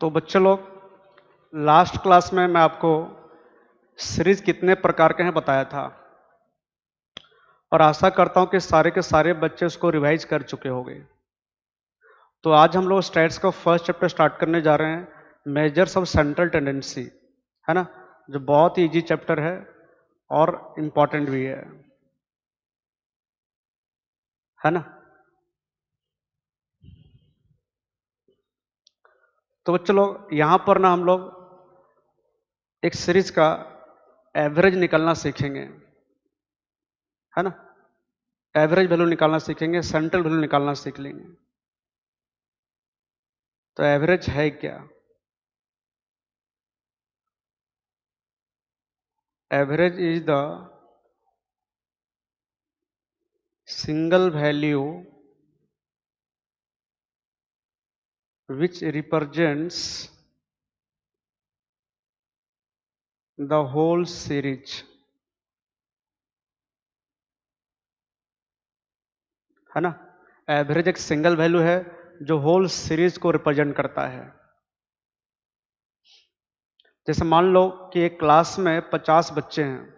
तो बच्चे लोग, लास्ट क्लास में मैं आपको सीरीज कितने प्रकार के हैं बताया था, और आशा करता हूं कि सारे के सारे बच्चे उसको रिवाइज कर चुके होंगे। तो आज हम लोग स्टैट्स का फर्स्ट चैप्टर स्टार्ट करने जा रहे हैं, मेजर्स ऑफ सेंट्रल टेंडेंसी, है ना, जो बहुत ही इजी चैप्टर है और इम्पॉर्टेंट भी है ना। तो बच्चे लोग, यहां पर ना हम लोग एक सीरीज का एवरेज निकालना सीखेंगे, है ना। एवरेज वैल्यू निकालना सीखेंगे, सेंट्रल वैल्यू निकालना सीख लेंगे। तो एवरेज है क्या? Average is the single value which represents the whole series, है ना। एवरेज एक सिंगल वैल्यू है जो होल सीरीज को रिप्रेजेंट करता है। जैसे मान लो कि एक क्लास में 50 बच्चे हैं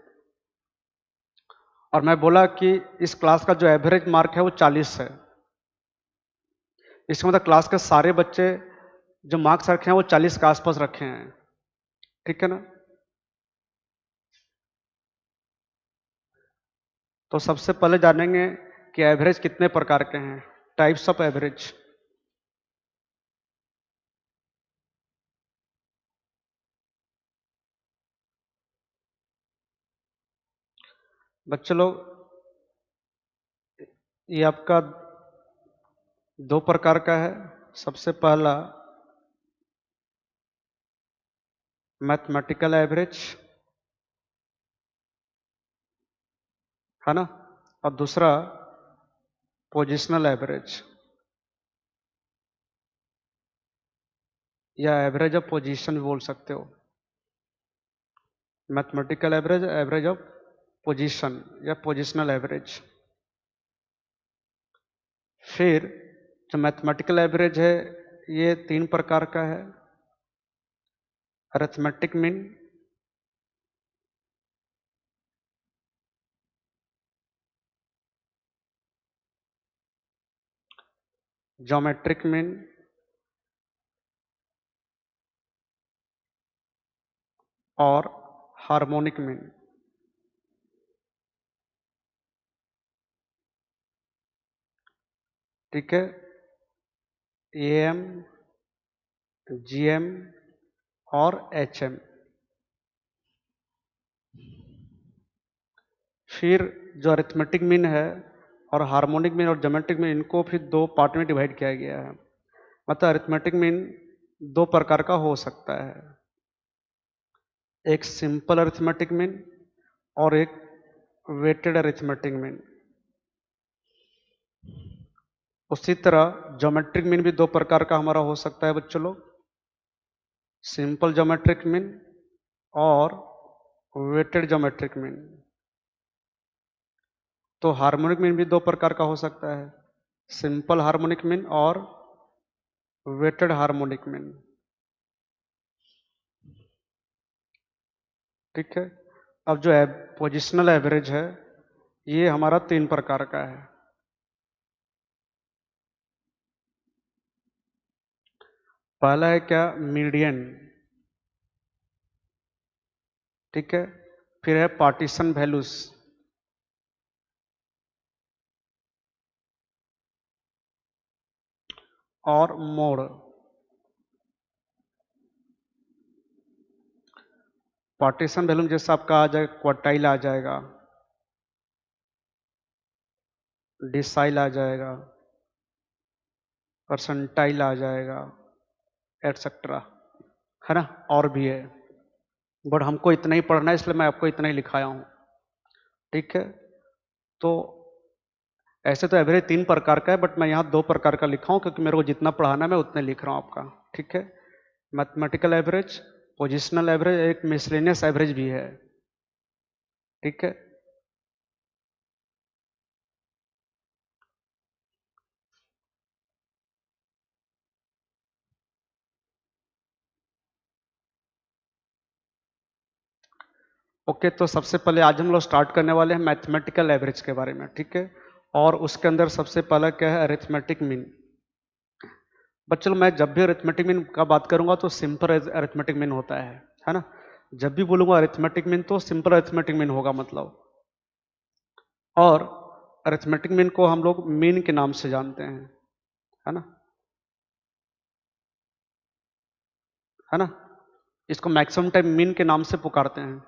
और मैं बोला कि इस क्लास का जो एवरेज मार्क है वो 40 है। इसका मतलब क्लास के सारे बच्चे जो मार्क्स रखे हैं वो 40 के आसपास रखे हैं, ठीक है ना। तो सबसे पहले जानेंगे कि एवरेज कितने प्रकार के हैं, टाइप्स ऑफ एवरेज। बच्चे लोग, ये आपका दो प्रकार का है। सबसे पहला मैथमेटिकल एवरेज, है ना, और दूसरा पोजिशनल एवरेज या एवरेज ऑफ पोजीशन भी बोल सकते हो। Mathematical average, average of position या पोजिशनल एवरेज। फिर जो मैथमेटिकल एवरेज है ये 3 प्रकार का है। अरिथमेटिक मीन, ज्योमेट्रिक मीन और हार्मोनिक मीन। ठीक है, एएम, जीएम और एचएम। फिर जो अरिथमेटिक मीन है और हार्मोनिक मीन और ज्योमेट्रिक मीन, इनको फिर 2 पार्ट में डिवाइड किया गया है। मतलब अरिथमेटिक मीन 2 प्रकार का हो सकता है, एक सिंपल अरिथमेटिक मीन और एक वेटेड अरिथमेटिक मीन। उसी तरह ज्योमेट्रिक मीन भी 2 प्रकार का हमारा हो सकता है बच्चों लोग, सिंपल ज्योमेट्रिक मीन और वेटेड ज्योमेट्रिक मीन। तो हार्मोनिक मीन भी 2 प्रकार का हो सकता है, सिंपल हार्मोनिक मीन और वेटेड हार्मोनिक मीन। ठीक है। अब जो है पोजिशनल एवरेज है, ये हमारा 3 प्रकार का है। पहला है क्या? मीडियन। ठीक है। फिर है पार्टीशन वैल्यूज, और मोड। पार्टीशन वैल्यू जैसे आपका आ जाएगा, क्वार्टाइल आ जाएगा, डिसाइल आ जाएगा, परसेंटाइल आ जाएगा, एटसेट्रा, है ना। और भी है, बट हमको इतना ही पढ़ना है इसलिए मैं आपको इतना ही लिखाया हूं। ठीक है। तो ऐसे तो एवरेज 3 प्रकार का है, बट मैं यहाँ 2 प्रकार का लिखा हूं क्योंकि मेरे को जितना पढ़ाना है मैं उतने लिख रहा हूं आपका। ठीक है। मैथमेटिकल एवरेज, पोजिशनल एवरेज, एक मिसलेनियस एवरेज भी है। ठीक है। ओके, तो सबसे पहले आज हम लोग स्टार्ट करने वाले हैं मैथमेटिकल एवरेज के बारे में, ठीक है। और उसके अंदर सबसे पहला क्या है, अरिथमेटिक मीन। बच्चों, मैं जब भी अरिथमेटिक मीन का बात करूंगा तो सिंपल अरिथमेटिक मीन होता है ना। जब भी बोलूंगा अरिथमेटिक मीन तो सिंपल अरिथमेटिक मीन होगा मतलब। और अरिथमेटिक मीन को हम लोग मीन के नाम से जानते हैं, है ना, है ना। इसको मैक्सिमम टाइम मीन के नाम से पुकारते हैं।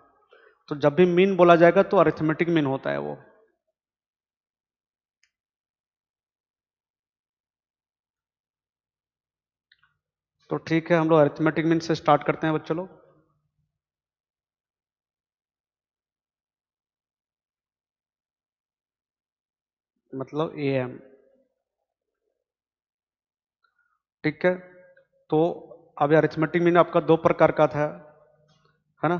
तो जब भी मीन बोला जाएगा तो अरिथमेटिक मीन होता है वो। तो ठीक है, हम लोग अरिथमेटिक मीन से स्टार्ट करते हैं बच्चों लोग। मतलब AM, ठीक है। तो अब अरिथमेटिक मीन आपका दो प्रकार का था, है ना।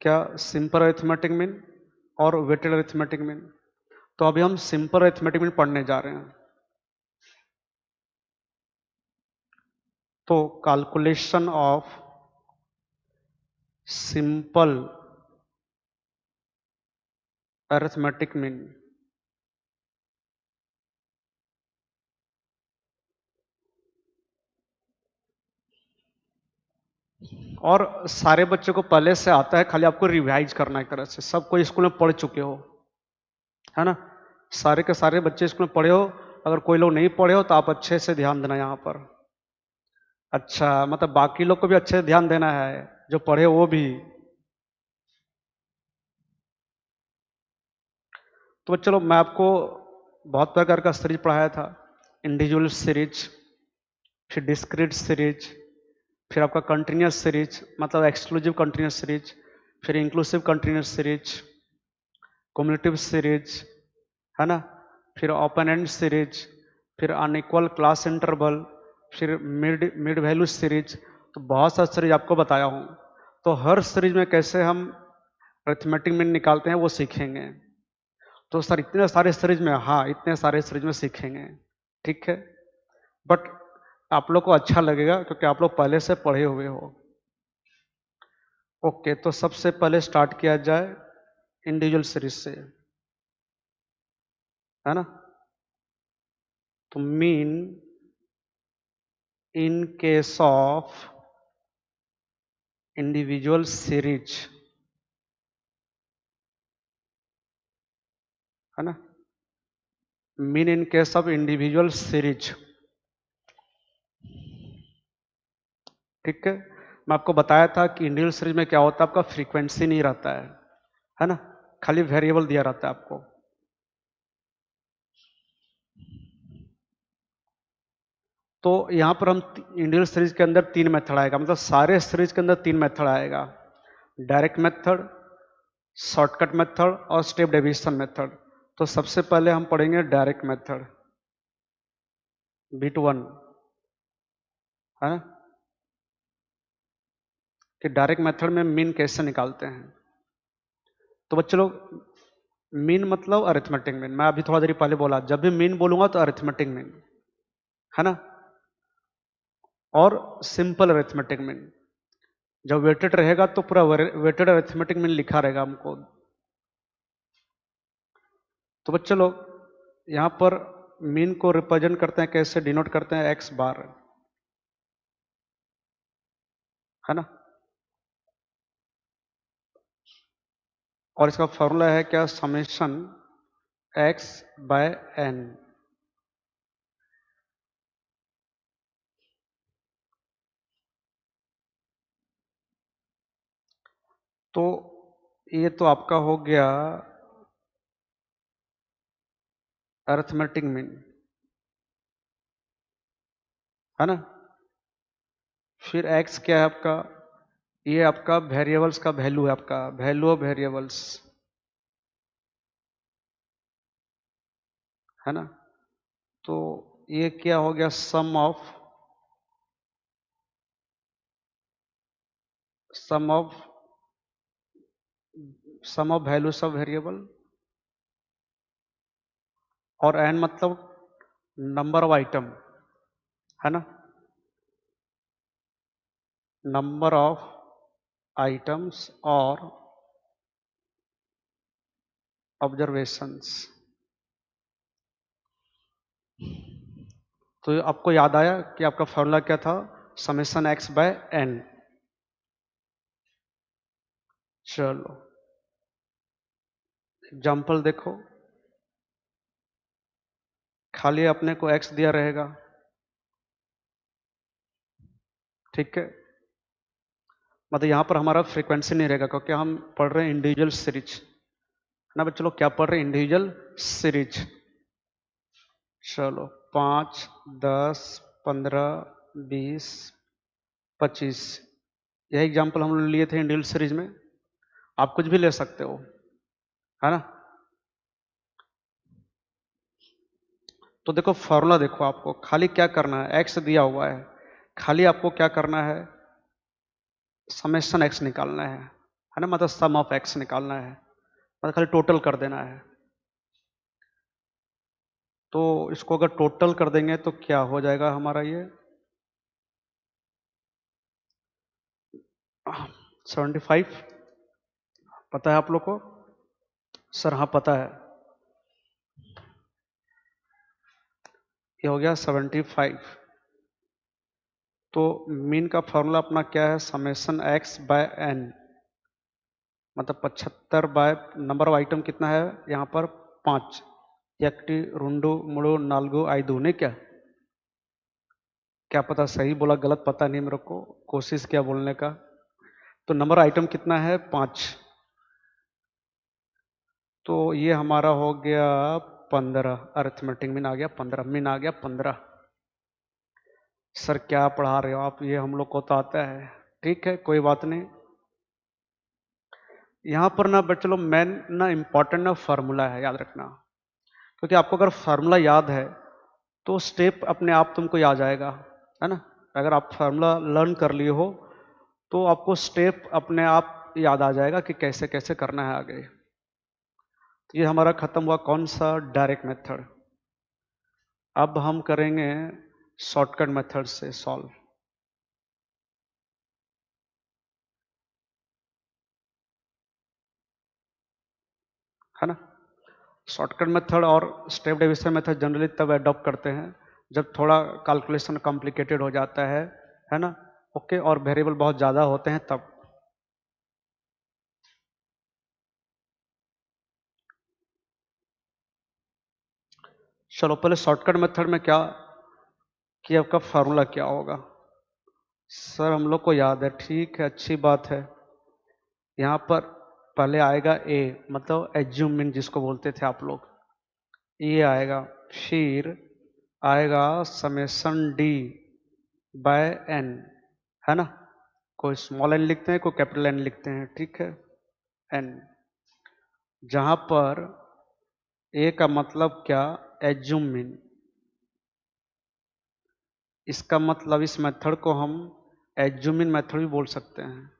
क्या, सिंपल अरिथमेटिक मीन और वेटेड अरिथमेटिक मीन। तो अभी हम सिंपल अरिथमेटिक मीन पढ़ने जा रहे हैं। तो calculation of simple arithmetic mean. और सारे बच्चों को पहले से आता है, खाली आपको रिवाइज करना है एक तरह से। सब कोई स्कूल में पढ़ चुके हो, है ना। सारे के सारे बच्चे स्कूल में पढ़े हो। अगर कोई लोग नहीं पढ़े हो तो आप अच्छे से ध्यान देना यहाँ पर। अच्छा, मतलब बाकी लोग को भी अच्छे से ध्यान देना है, जो पढ़े वो भी। तो चलो, मैं आपको बहुत प्रकार का सीरीज पढ़ाया था। इंडिविजुअल सीरीज, फिर डिस्क्रीट सीरीज, फिर आपका कंटिन्यूस सीरीज मतलब एक्सक्लूसिव कंटिन्यूस सीरीज, फिर inclusive continuous series, cumulative series, है ना, फिर ओपन एंड सीरीज, फिर अनइक्वल क्लास इंटरवल, फिर मिड मिड वैल्यू सीरीज। तो बहुत सा सीरीज आपको बताया हूँ। तो हर सीरीज में कैसे हम अरिथमेटिक मीन निकालते हैं वो सीखेंगे। तो सर इतने सारे सीरीज में, हाँ इतने सारे सीरीज में सीखेंगे, ठीक है। बट आप लोग को अच्छा लगेगा क्योंकि आप लोग पहले से पढ़े हुए हो। ओके, तो सबसे पहले स्टार्ट किया जाए इंडिविजुअल सीरीज से, है ना। तो mean in case of individual series, है ना। Mean in case of individual series, ठीक है। मैं आपको बताया था कि इंडिविजुअल सीरीज में क्या होता है, आपका फ्रीक्वेंसी नहीं रहता है ना। खाली वेरिएबल दिया रहता है आपको। तो यहां पर हम इंडिविजुअल सीरीज के अंदर तीन मेथड आएगा, मतलब सारे सीरीज के अंदर तीन मेथड आएगा। डायरेक्ट मेथड, शॉर्टकट मेथड और स्टेप डेविएशन मेथड। तो सबसे पहले हम पढ़ेंगे डायरेक्ट मेथड, बिट 1, है ना, कि डायरेक्ट मेथड में मीन कैसे निकालते हैं। तो बच्चों लोग, मीन मतलब अरिथमेटिक मीन। मैं अभी थोड़ा देर पहले बोला, जब भी मीन बोलूंगा तो अरिथमेटिक मीन, है ना। और सिंपल अरिथमेटिक मीन। जब वेटेड रहेगा तो पूरा वेटेड अरिथमेटिक मीन लिखा रहेगा हमको। तो बच्चों लोग, यहां पर मीन को रिप्रेजेंट करते हैं, कैसे डिनोट करते हैं, एक्स बार, है ना। और इसका फॉर्मूला है क्या, समेशन एक्स बाय एन। तो ये तो आपका हो गया अरिथमेटिक मीन, है ना। फिर एक्स क्या है आपका, ये आपका वेरिएबल्स का वैल्यू है, आपका वैल्यू ऑफ वेरिएबल्स, है ना। तो ये क्या हो गया, sum of sum of values of variable. और एन मतलब नंबर ऑफ आइटम, है ना, नंबर ऑफ आइटम्स और ऑब्जर्वेशंस। तो आपको याद आया कि आपका फॉर्मूला क्या था, समेशन एक्स बाय एन। चलो एग्जाम्पल देखो, खाली अपने को एक्स दिया रहेगा, ठीक है। मतलब यहां पर हमारा फ्रीक्वेंसी नहीं रहेगा क्योंकि हम पढ़ रहे हैं इंडिविजुअल सीरीज, है ना बच्चों लोग, क्या पढ़ रहे हैं, इंडिविजुअल सीरीज। चलो 5, 10, 15, 20, 25, यही एग्जाम्पल हम लोग लिए थे इंडिविजुअल सीरीज में। आप कुछ भी ले सकते हो, है ना। तो देखो फॉर्मूला देखो, आपको खाली क्या करना है, एक्स दिया हुआ है, खाली आपको क्या करना है, समेशन एक्स निकालना है ना, मतलब सम ऑफ एक्स निकालना है, मतलब खाली टोटल कर देना है। तो इसको अगर टोटल कर देंगे तो क्या हो जाएगा हमारा ये 75। पता है आप लोग को? सर हाँ पता है, ये हो गया 75। तो मीन का फॉर्मूला अपना क्या है, समेशन एक्स बाय एन, मतलब 75 बाय नंबर ऑफ आइटम कितना है यहाँ पर 5, एकटी रुंडू मुड़ू नालगू आइदू, नहीं क्या, क्या पता सही बोला गलत पता नहीं मेरे को, कोशिश किया बोलने का। तो नंबर आइटम कितना है 5, तो ये हमारा हो गया 15, अरिथमेटिक मीन आ गया 15, मीन आ गया 15। सर क्या पढ़ा रहे हो आप, ये हम लोग को तो आता है, ठीक है कोई बात नहीं। यहां पर ना बच्चों लोग मेन ना इंपॉर्टेंट ना फार्मूला है, याद रखना, क्योंकि आपको अगर फार्मूला याद है तो स्टेप अपने आप तुमको याद जाएगा, है ना। अगर आप फार्मूला लर्न कर लिए हो तो आपको स्टेप अपने आप याद आ जाएगा कि कैसे कैसे करना है आगे। तो ये हमारा खत्म हुआ कौन सा, डायरेक्ट मेथड। अब हम करेंगे शॉर्टकट मेथड से सॉल्व, है ना। शॉर्टकट मेथड और स्टेप डिवीजन मेथड जनरली तब अडॉप्ट करते हैं जब थोड़ा कैलकुलेशन कॉम्प्लिकेटेड हो जाता है ना, ओके, और वेरिएबल बहुत ज़्यादा होते हैं तब। चलो पहले शॉर्टकट मेथड में क्या कि आपका फार्मूला क्या होगा, सर हम लोग को याद है, ठीक है अच्छी बात है। यहाँ पर पहले आएगा ए, मतलब एज्यूम मीन जिसको बोलते थे आप लोग, ये आएगा, फिर आएगा समेशन डी बाय एन, है ना, कोई स्मॉल एन लिखते हैं कोई कैपिटल एन लिखते हैं, ठीक है, एन, जहां पर ए का मतलब क्या, एज्यूम मीन, इसका मतलब इस मेथड को हम एज्यूम मीन मेथड भी बोल सकते हैं,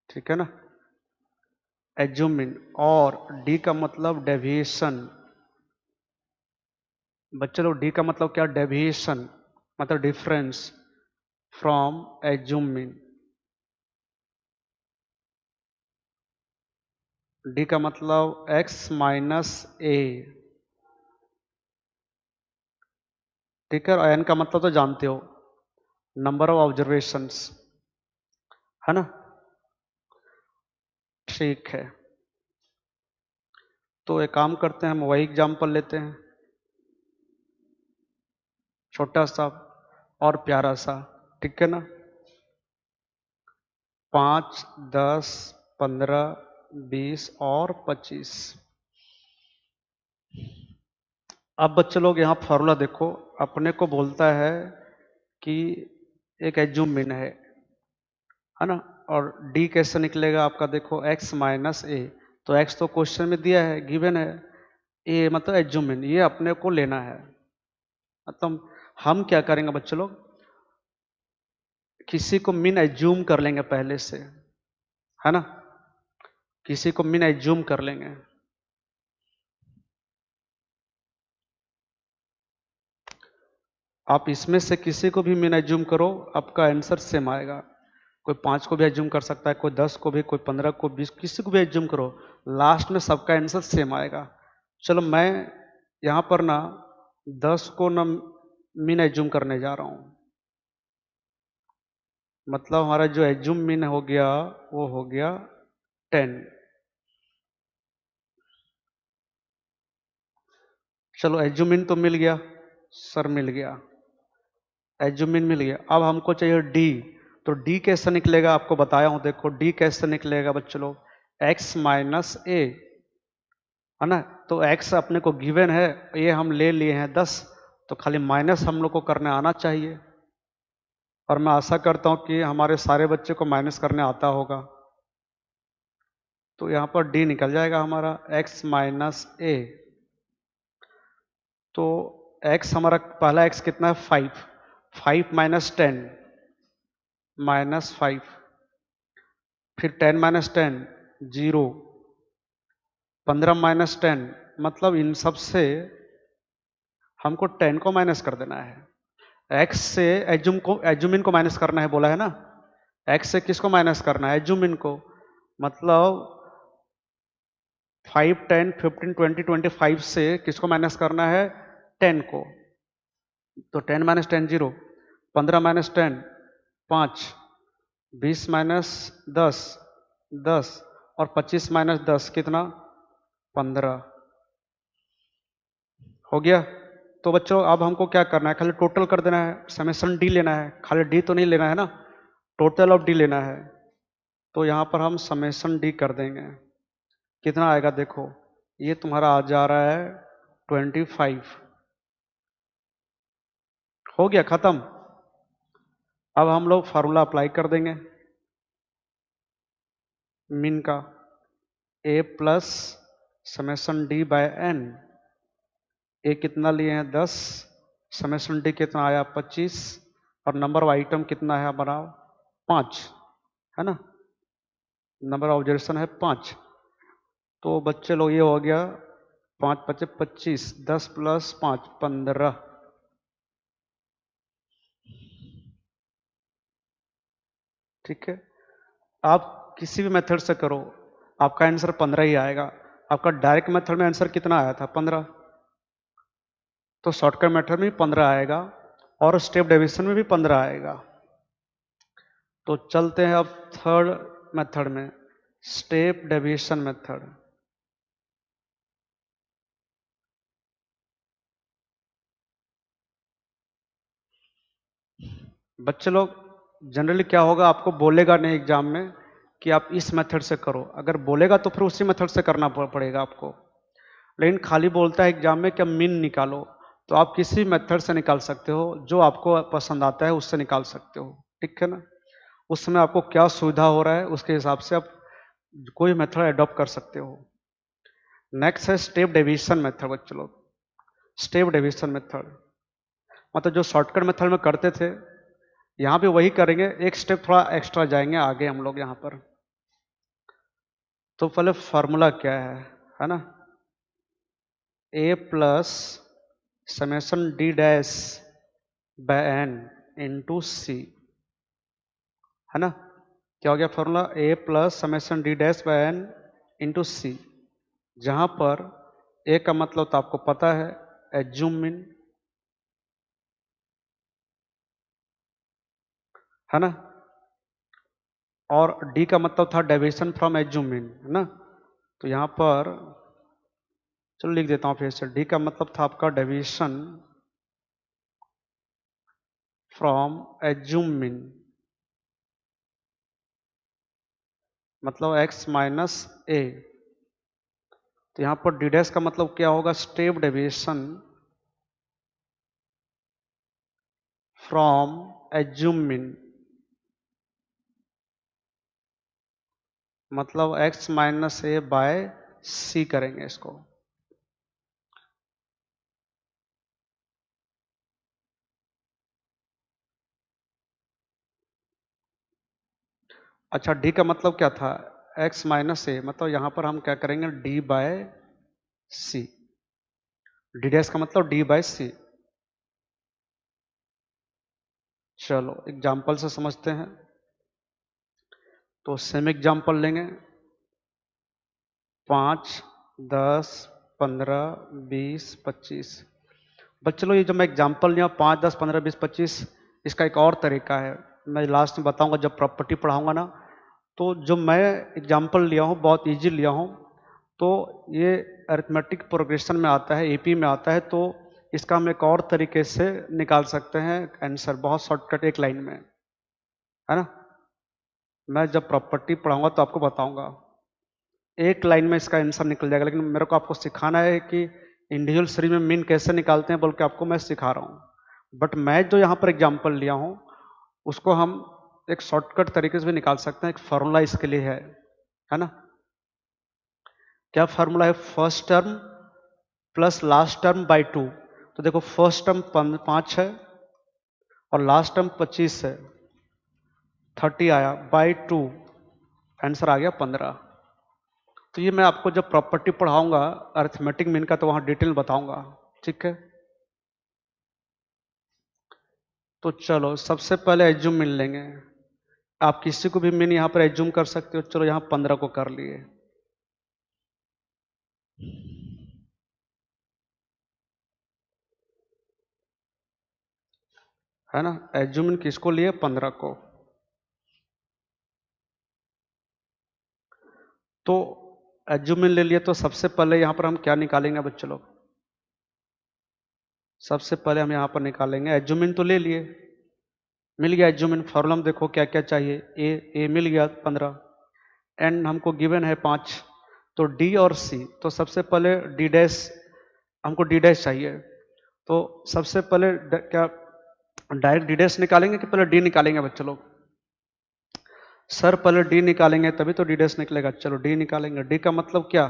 ठीक है ना, एज्यूम मीन। और डी का मतलब डेविएशन, बच्चे लोग डी का मतलब क्या, डेविएशन, मतलब difference from assume mean. D का मतलब एक्स माइनस ए, ठीक है, और एन का मतलब तो जानते हो, नंबर ऑफ ऑब्जर्वेशंस, है ना, ठीक है। तो एक काम करते हैं, हम वही एग्जाम्पल लेते हैं, छोटा सा और प्यारा सा, ठीक है ना, 5, 10, 15, 20 और 25। अब बच्चे लोग यहाँ फॉर्मूला देखो, अपने को बोलता है कि एक एज्यूम मीन है ना, और डी कैसे निकलेगा आपका, देखो x माइनस ए, तो x तो क्वेश्चन में दिया है, गिवन है, ए मतलब एज्यूम मीन, ये अपने को लेना है। मतलब हम क्या करेंगे बच्चे लोग, किसी को मीन एज्यूम कर लेंगे पहले से, है ना, किसी को मीन एज्यूम कर लेंगे, आप इसमें से किसी को भी मीन एज्यूम करो, आपका आंसर सेम आएगा। कोई 5 को भी एज्यूम कर सकता है, कोई 10 को भी, कोई 15 को, 20, किसी को भी एज्यूम करो, लास्ट में सबका आंसर सेम आएगा। चलो मैं यहां पर ना 10 को ना मीन एज्यूम करने जा रहा हूं, मतलब हमारा जो एज्यूम मीन हो गया वो हो गया 10। चलो एज्यूम मीन तो मिल गया सर, मिल गया, एज्यूम मीन मिल गया। अब हमको चाहिए डी, तो डी कैसे निकलेगा आपको बताया हूं, देखो डी कैसे निकलेगा बच्चों लोग, एक्स माइनस ए, है ना। तो एक्स अपने को गिवन है, ये हम ले लिए हैं 10, तो खाली माइनस हम लोग को करने आना चाहिए, और मैं आशा करता हूं कि हमारे सारे बच्चे को माइनस करने आता होगा। तो यहां पर डी निकल जाएगा हमारा एक्स माइनस ए। तो एक्स हमारा पहला एक्स कितना है 5, 5 माइनस 10 माइनस 5, फिर 10 माइनस 10 0, 15 माइनस 10, मतलब इन सब से हमको 10 को माइनस कर देना है। एक्स से एज्यूमिन को माइनस करना है बोला है ना, एक्स से किसको माइनस करना है, एज्यूमिन को, मतलब 5, 10, 15, 20, 25 से किसको माइनस करना है, 10 को। तो 10 माइनस 10 0, 15 माइनस 10 5, 20 माइनस 10 10, और 25 माइनस 10 कितना 15, हो गया। तो बच्चों अब हमको क्या करना है, खाली टोटल कर देना है, समेशन डी लेना है, खाली डी तो नहीं लेना है ना, टोटल ऑफ डी लेना है। तो यहां पर हम समेशन डी कर देंगे, कितना आएगा देखो, ये तुम्हारा आ जा रहा है 25, हो गया खत्म। अब हम लोग फार्मूला अप्लाई कर देंगे मीन का, A plus summation D by N, A कितना लिए हैं 10, समेशन डी कितना आया 25, और नंबर ऑफ आइटम कितना है हमारा 5, है ना, नंबर ऑफ ऑब्जर्वेशन है 5। तो बच्चे लोग ये हो गया 5 5 25, 10 प्लस 5 15, ठीक है। आप किसी भी मेथड से करो आपका आंसर 15 ही आएगा। आपका डायरेक्ट मेथड में आंसर कितना आया था 15, तो शॉर्टकट मेथड में भी 15 आएगा, और स्टेप डेविएशन में भी 15 आएगा। तो चलते हैं अब थर्ड मेथड में, स्टेप डेविएशन मेथड। बच्चे लोग जनरली क्या होगा, आपको बोलेगा नहीं एग्जाम में कि आप इस मेथड से करो, अगर बोलेगा तो फिर उसी मेथड से करना पड़ेगा आपको, लेकिन खाली बोलता है एग्जाम में कि मीन निकालो, तो आप किसी मेथड से निकाल सकते हो, जो आपको पसंद आता है उससे निकाल सकते हो, ठीक है ना। उस समय आपको क्या सुविधा हो रहा है उसके हिसाब से आप कोई मेथड अडॉप्ट कर सकते हो। नेक्स्ट है स्टेप डेविएशन मेथड बच्चों लोग, स्टेप डेविएशन मेथड मतलब जो शॉर्टकट मेथड में करते थे यहां पे वही करेंगे, एक स्टेप थोड़ा एक्स्ट्रा जाएंगे आगे हम लोग यहां पर। तो पहले फॉर्मूला क्या है ना, A plus summation D dash by N into C, है ना। क्या हो गया formula, A plus summation D dash by N into C, जहां पर ए का मतलब तो आपको पता है एज्यूम मीन, है ना, और डी का मतलब था डेविएशन फ्रॉम एज्यूम मीन, है ना। तो यहां पर चलो लिख देता हूं फिर से, डी का मतलब था आपका डेविएशन फ्रॉम एज्यूम मीन, मतलब एक्स माइनस ए। तो यहां पर डी डैश का मतलब क्या होगा, step deviation from assume mean, मतलब एक्स माइनस ए बाय सी करेंगे इसको। अच्छा डी का मतलब क्या था, एक्स माइनस ए, मतलब यहां पर हम क्या करेंगे डी बाय सी, डी डैश का मतलब डी बाय सी। चलो एग्जाम्पल से समझते हैं। तो सेम एग्जाम्पल लेंगे 5, 10, 15, 20, 25। बस चलो ये जो मैं एग्जाम्पल लिया 5, 10, 15, 20, 25, इसका एक और तरीका है, मैं लास्ट में बताऊंगा जब प्रॉपर्टी पढ़ाऊंगा ना। तो जो मैं एग्जाम्पल लिया हूँ बहुत इजी लिया हूँ, तो ये अरिथमेटिक प्रोग्रेशन में आता है, एपी में आता है, तो इसका हम एक और तरीके से निकाल सकते हैं आंसर, बहुत शॉर्टकट एक लाइन में, है ना। मैं जब प्रॉपर्टी पढ़ाऊंगा तो आपको बताऊंगा, एक लाइन में इसका आंसर निकल जाएगा, लेकिन मेरे को आपको सिखाना है कि इंडिविजुअल सीरीज में मीन कैसे निकालते हैं, बोल के आपको मैं सिखा रहा हूँ। बट मैं जो यहाँ पर एग्जाम्पल लिया हूँ उसको हम एक शॉर्टकट तरीके से भी निकाल सकते हैं, एक फॉर्मूला इसके लिए है ना। क्या फॉर्मूला है? First term plus last term by 2। तो देखो फर्स्ट टर्म 5 है और लास्ट टर्म 25 है, 30 आया बाई 2, आंसर आ गया 15। तो ये मैं आपको जब प्रॉपर्टी पढ़ाऊंगा अरिथमेटिक मीन का तो वहां डिटेल बताऊंगा, ठीक है। तो चलो सबसे पहले एज्यूम मीन लेंगे, आप किसी को भी मीन यहां पर एज्यूम कर सकते हो। चलो यहां 15 को कर लिए, है ना। एज्यूम मीन किसको लिए? 15 को। तो एज्यूम मीन ले लिए, तो सबसे पहले यहां पर हम क्या निकालेंगे बच्चों लोग? सबसे पहले हम यहां पर निकालेंगे एज्यूम मीन, तो ले लिए, मिल गया एज्यूम मीन। फॉर्मूला में देखो क्या क्या चाहिए, ए मिल गया 15, एन हमको गिवन है 5, तो डी और सी। तो सबसे पहले डी डैश, हमको डी डैश चाहिए, तो सबसे पहले क्या डायरेक्ट डी डैश निकालेंगे कि पहले डी निकालेंगे बच्चों लोग? सर पहले डी निकालेंगे तभी तो डी डैश निकलेगा। चलो डी निकालेंगे। डी का मतलब क्या?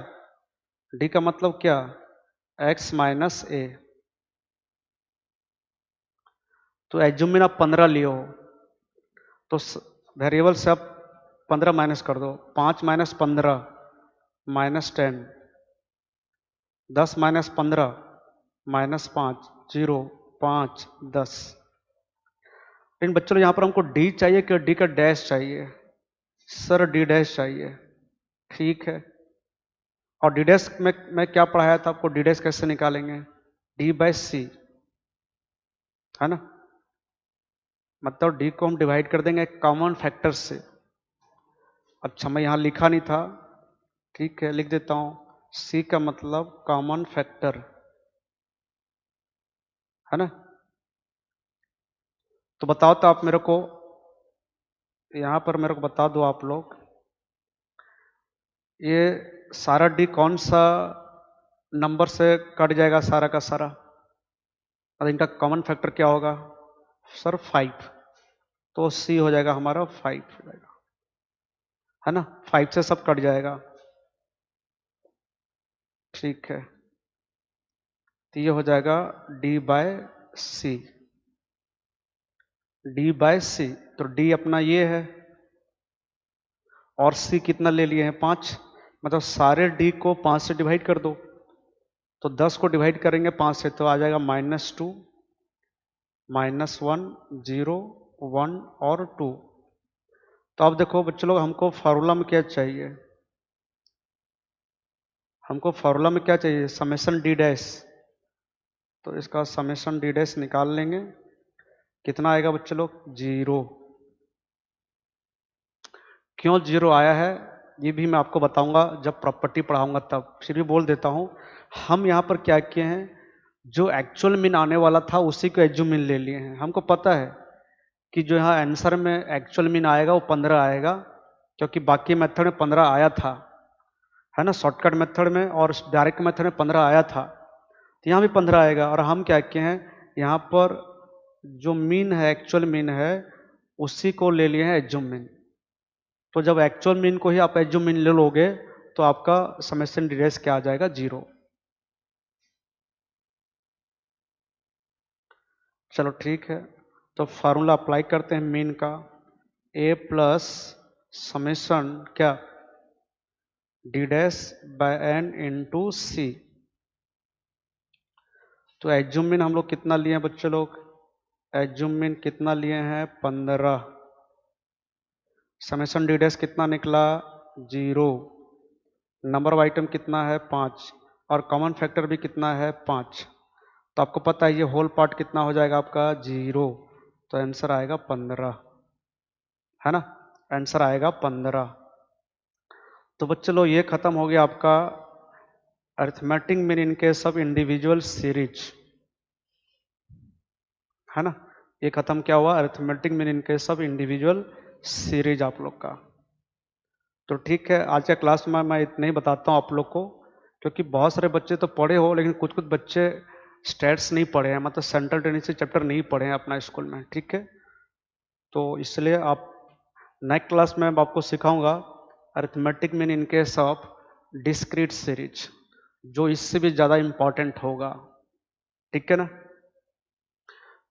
डी का मतलब क्या? एक्स माइनस ए। तो एज्यूम आप 15 लिए हो, तो वेरिएबल से आप 15 माइनस कर दो, 5 माइनस 15 माइनस 10, 10 माइनस 15 माइनस 5, 0, 5, 10। लेकिन बच्चों यहाँ पर हमको डी चाहिए कि डी का डैश चाहिए? सर डी डैश चाहिए, ठीक है। और डी डैश में मैं क्या पढ़ाया था आपको, डी डैश कैसे निकालेंगे? डी बाई सी, है ना। मतलब डी को हम डिवाइड कर देंगे कॉमन फैक्टर से। अच्छा मैं यहाँ लिखा नहीं था, ठीक है लिख देता हूँ, सी का मतलब कॉमन फैक्टर, है ना। तो बताओ तो आप मेरे को, यहाँ पर मेरे को बता दो आप लोग, ये सारा डी कौन सा नंबर से कट जाएगा सारा का सारा, और इनका कॉमन फैक्टर क्या होगा? सर 5। तो सी हो जाएगा हमारा 5 हो जाएगा, है ना। 5 से सब कट जाएगा, ठीक है। तो ये हो जाएगा डी बाय सी, डी बाय सी। तो डी अपना ये है और सी कितना ले लिए हैं? 5। मतलब सारे डी को 5 से डिवाइड कर दो, तो 10 को डिवाइड करेंगे 5 से तो आ जाएगा -2, -1, 0, 1 और 2। तो अब देखो बच्चों लोग हमको फार्मूला में क्या चाहिए? हमको फार्मूला में क्या चाहिए? Summation D dash. तो इसका समेशन डी डैश निकाल लेंगे, कितना आएगा बच्चों लोग? 0। क्यों 0 आया है ये भी मैं आपको बताऊंगा जब प्रॉपर्टी पढ़ाऊंगा तब, फिर भी बोल देता हूं। हम यहां पर क्या किए हैं, जो एक्चुअल मीन आने वाला था उसी को एज्यूम मीन ले लिए हैं। हमको पता है कि जो यहाँ आंसर में एक्चुअल मीन आएगा वो 15 आएगा, क्योंकि बाकी मेथड में 15 आया था, है ना। शॉर्टकट मेथड में और डायरेक्ट मेथड में 15 आया था, तो यहाँ भी 15 आएगा। और हम क्या किए हैं, यहाँ पर जो मीन है एक्चुअल मीन है उसी को ले लिए हैं एज्यूम मीन। तो जब एक्चुअल मीन को ही आप एज्यूम मीन ले लोगे तो आपका समेशन डी डैश क्या आ जाएगा? 0। चलो ठीक है, तो फार्मूला अप्लाई करते हैं मीन का, ए प्लस समेशन क्या? D dash by N into C. तो एज्यूम मीन हम लोग कितना लिए हैं बच्चे लोग? एज्यूम मीन कितना लिए हैं? 15। समेशन डी डैश कितना निकला 0, नंबर ऑफ आइटम कितना है 5 और कॉमन फैक्टर भी कितना है 5। तो आपको पता है ये होल पार्ट कितना हो जाएगा आपका 0, तो आंसर आएगा 15, है ना, आंसर आएगा 15। तो बच्चों लो ये खत्म हो गया आपका arithmetic mean in case of individual series, है ना, ये खत्म क्या हुआ arithmetic mean in case of individual series आप लोग का। तो ठीक है, आज का क्लास में मैं इतना ही बताता हूँ आप लोग को, क्योंकि बहुत सारे बच्चे तो पढ़े हो लेकिन कुछ कुछ बच्चे स्टैट्स नहीं पढ़े हैं, मतलब सेंट्रल टेंडेंसी चैप्टर नहीं पढ़े हैं अपना स्कूल में, ठीक है। तो इसलिए आप नेक्स्ट क्लास में आपको सिखाऊंगा arithmetic mean in case of discrete series, जो इससे भी ज़्यादा इम्पॉर्टेंट होगा, ठीक है ना।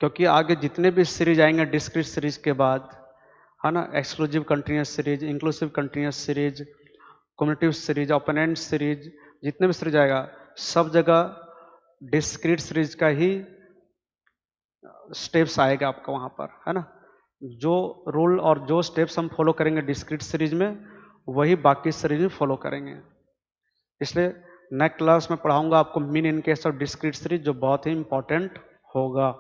क्योंकि आगे जितने भी सीरीज आएंगे डिस्क्रीट सीरीज के बाद, है ना, exclusive continuous series, inclusive continuous series, cumulative series, open end series, जितने भी सीरीज आएगा सब जगह डिस्क्रीट सीरीज का ही स्टेप्स आएगा आपका वहाँ पर, है ना। जो रूल और जो स्टेप्स हम फॉलो करेंगे डिस्क्रीट सीरीज में वही बाकी सीरीज में फॉलो करेंगे। इसलिए नेक्स्ट क्लास में पढ़ाऊंगा आपको mean in case of discrete series, जो बहुत ही इंपॉर्टेंट होगा।